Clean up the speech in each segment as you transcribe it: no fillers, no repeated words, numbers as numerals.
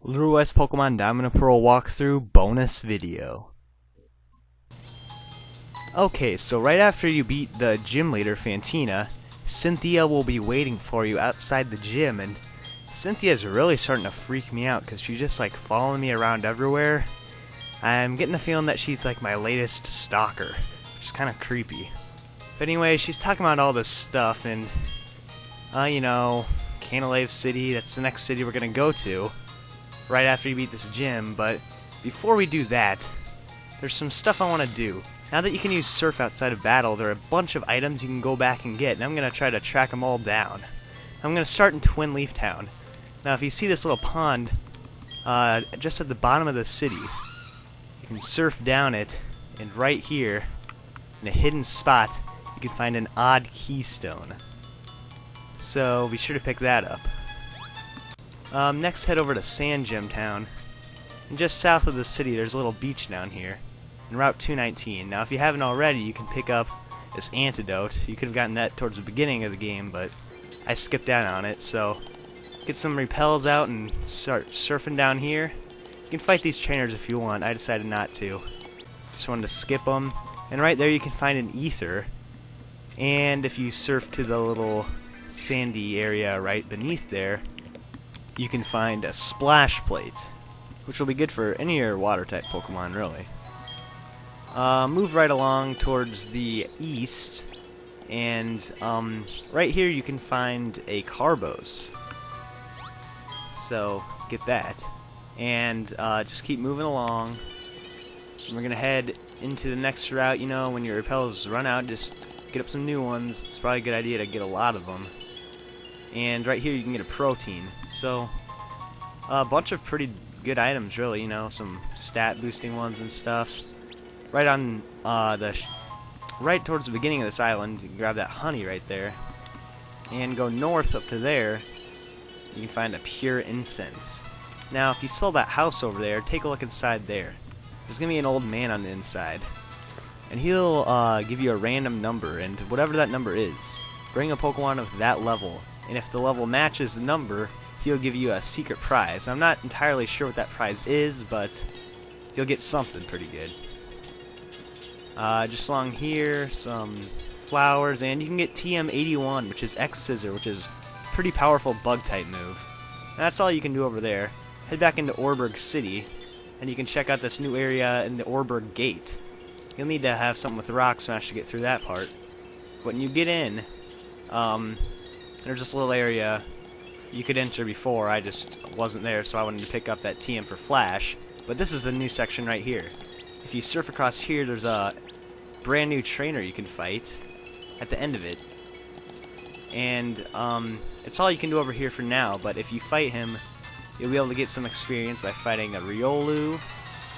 Lueroi's Pokemon Diamond and Pearl walkthrough bonus video. Okay, so right after you beat the gym leader, Fantina, Cynthia will be waiting for you outside the gym, and Cynthia's really starting to freak me out because she's just like following me around everywhere. I'm getting the feeling that she's like my latest stalker, which is kind of creepy. But anyway, she's talking about all this stuff, and Canalave City, that's the next city we're gonna go to right after you beat this gym. But before we do that, there's some stuff I want to do. Now that you can use Surf outside of battle, there are a bunch of items you can go back and get, and I'm going to try to track them all down. I'm going to start in Twinleaf Town. Now if you see this little pond just at the bottom of the city, you can surf down it, and right here, in a hidden spot, you can find an odd keystone. So be sure to pick that up. Next, head over to Sand Gem Town. And just south of the city, there's a little beach down here, in Route 219. Now, if you haven't already, you can pick up this antidote. You could have gotten that towards the beginning of the game, but I skipped out on it. So, get some repels out and start surfing down here. You can fight these trainers if you want. I decided not to. Just wanted to skip them. And right there, you can find an ether. And if you surf to the little sandy area right beneath there, you can find a splash plate, which will be good for any of your water type Pokemon, really. Move right along towards the east, and right here you can find a Carbos. So get that, and just keep moving along. And we're gonna head into the next route. When your repels run out, just get up some new ones. It's probably a good idea to get a lot of them. And right here you can get a protein. So a bunch of pretty good items, really. Some stat boosting ones and stuff. Right on right towards the beginning of this island, you can grab that honey right there, and go north up to there. You can find a pure incense. Now, if you saw that house over there, take a look inside there. There's gonna be an old man on the inside, and he'll give you a random number, and whatever that number is, bring a Pokemon of that level. And if the level matches the number, he'll give you a secret prize. I'm not entirely sure what that prize is, but you'll get something pretty good. Just along here, some flowers, and you can get TM81, which is X-Scissor, which is a pretty powerful bug-type move. And that's all you can do over there. Head back into Orburg City, and you can check out this new area in the Orburg Gate. You'll need to have something with Rock Smash to get through that part. When you get in, there's this little area you could enter before. I just wasn't there, so I wanted to pick up that TM for Flash. But this is the new section right here. If you surf across here, there's a brand new trainer you can fight at the end of it. And it's all you can do over here for now, but if you fight him, you'll be able to get some experience by fighting a Riolu,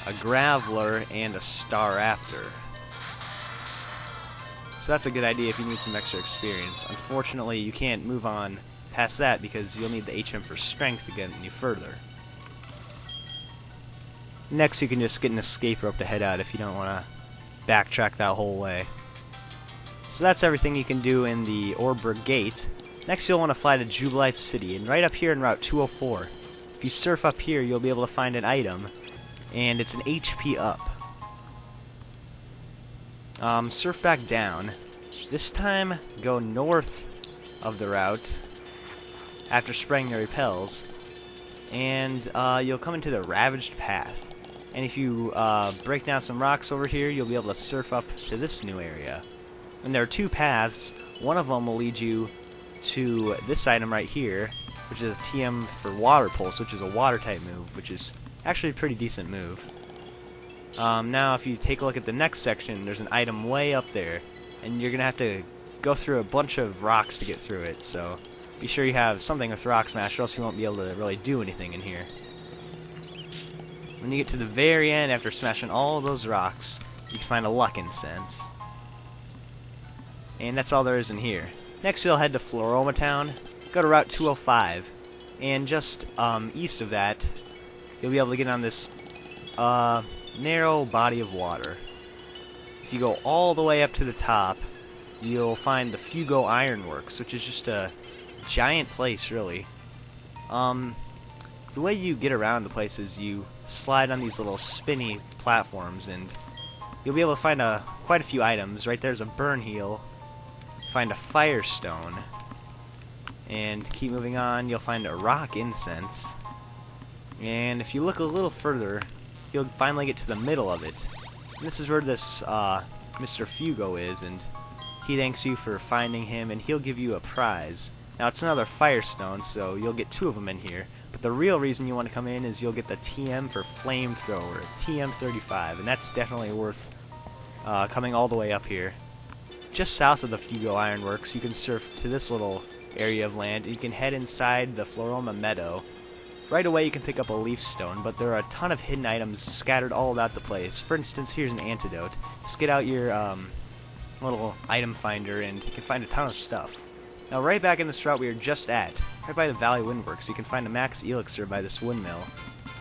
a Graveler, and a Staraptor. So that's a good idea if you need some extra experience. Unfortunately, you can't move on past that because you'll need the HM for strength to get any further. Next, you can just get an escape rope to head out if you don't want to backtrack that whole way. So that's everything you can do in the Orburg Gate. Next, you'll want to fly to Jubilife City, and right up here in Route 204. If you surf up here, you'll be able to find an item, and it's an HP up. Surf back down. This time, go north of the route after spraying your repels, and you'll come into the Ravaged Path. And if you break down some rocks over here, you'll be able to surf up to this new area. And there are two paths. One of them will lead you to this item right here, which is a TM for Water Pulse, which is a water-type move, which is actually a pretty decent move. Now, if you take a look at the next section, there's an item way up there, and you're going to have to go through a bunch of rocks to get through it, so be sure you have something with Rock Smash, or else you won't be able to really do anything in here. When you get to the very end, after smashing all of those rocks, you can find a Luck Incense. And that's all there is in here. Next, you'll head to Flooroma Town, go to Route 205, and just east of that, you'll be able to get on this narrow body of water. If you go all the way up to the top, you'll find the Fugo Ironworks, which is just a giant place, really. the way you get around the place is you slide on these little spinny platforms, and you'll be able to find quite a few items. Right there's a burn heel. Find a firestone, and keep moving on. You'll find a rock incense, and if you look a little further, you'll finally get to the middle of it. And this is where this Mr. Fugo is, and he thanks you for finding him, and he'll give you a prize. Now it's another firestone, so you'll get 2 of them in here. But the real reason you want to come in is you'll get the TM for flamethrower, TM35, and that's definitely worth coming all the way up here. Just south of the Fugo Ironworks, you can surf to this little area of land, and you can head inside the Flooroma Meadow. Right away you can pick up a leaf stone, but there are a ton of hidden items scattered all about the place. For instance, here's an antidote. Just get out your little item finder and you can find a ton of stuff. Now right back in this route we were just at, right by the Valley Windworks, you can find a max elixir by this windmill.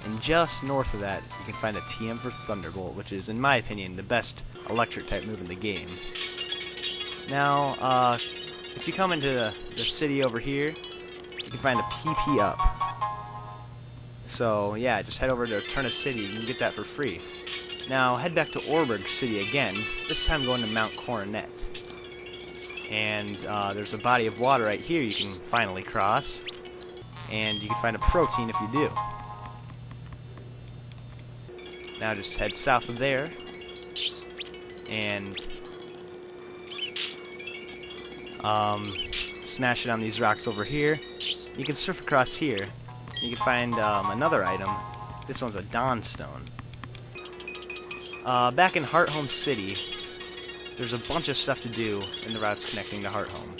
And just north of that, you can find a TM for Thunderbolt, which is, in my opinion, the best electric type move in the game. Now, if you come into the city over here, you can find a PP up. So, yeah, just head over to Eterna City, you can get that for free. Now, head back to Orburg City again, this time going to Mount Coronet. And there's a body of water right here you can finally cross. And you can find a protein if you do. Now just head south of there. And smash it on these rocks over here. You can surf across here. You can find another item. This one's a Dawnstone. Back in Hearthome City, there's a bunch of stuff to do in the routes connecting to Hearthome.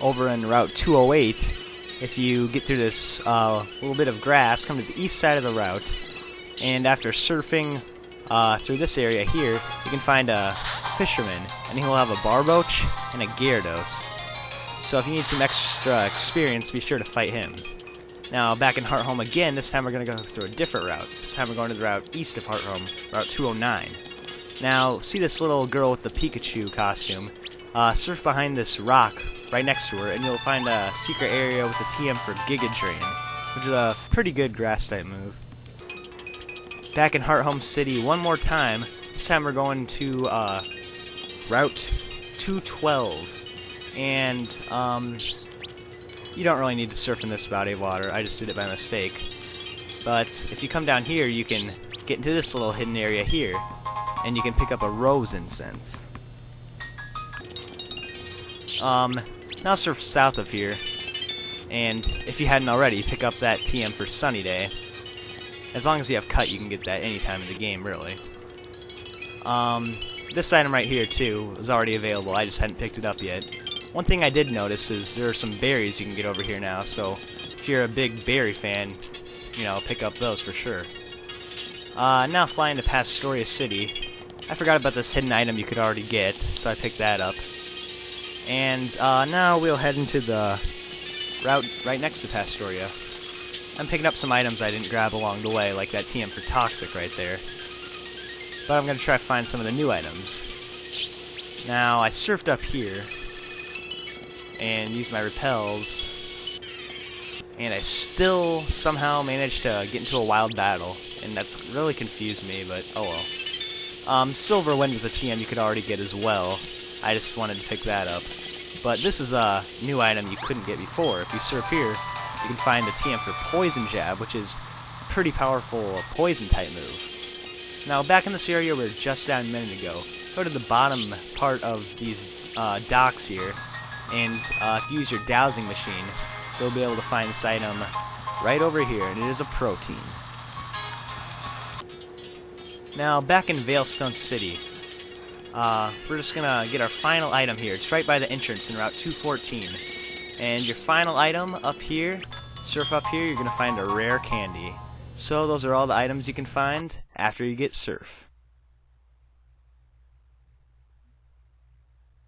Over in Route 208, if you get through this little bit of grass, come to the east side of the route, and after surfing through this area here, you can find a fisherman, and he'll have a barboach and a Gyarados. So if you need some extra experience, be sure to fight him. Now, back in Hearthome again, this time we're going to go through a different route. This time we're going to the route east of Hearthome, Route 209. Now, see this little girl with the Pikachu costume? Surf behind this rock right next to her, and you'll find a secret area with a TM for Giga Drain, which is a pretty good grass-type move. Back in Hearthome City one more time. This time we're going to Route 212. And, you don't really need to surf in this body of water. I just did it by mistake. But if you come down here, you can get into this little hidden area here, and you can pick up a rose incense. Now surf south of here, and if you hadn't already, pick up that TM for Sunny Day. As long as you have cut, you can get that anytime in the game, really. This item right here, too, is already available. I just hadn't picked it up yet. One thing I did notice is there are some berries you can get over here now, so if you're a big berry fan, you know, pick up those for sure. Now flying to Pastoria City. I forgot about this hidden item you could already get, so I picked that up. And now we'll head into the route right next to Pastoria. I'm picking up some items I didn't grab along the way, like that TM for Toxic right there. But I'm going to try to find some of the new items. Now, I surfed up here and used my repels, and I still somehow managed to get into a wild battle, and that's really confused me, but oh well. Silver Wind was a TM you could already get as well. I just wanted to pick that up. But this is a new item you couldn't get before. If you surf here, you can find the TM for Poison Jab, which is a pretty powerful poison type move. Now, back in this area we were just down a minute ago, go to the bottom part of these docks here, and if you use your dowsing machine, you'll be able to find this item right over here, and it is a protein. Now, back in Veilstone City, we're just gonna get our final item here. It's right by the entrance in Route 214. And your final item up here, surf up here, you're gonna find a rare candy. So those are all the items you can find after you get surf.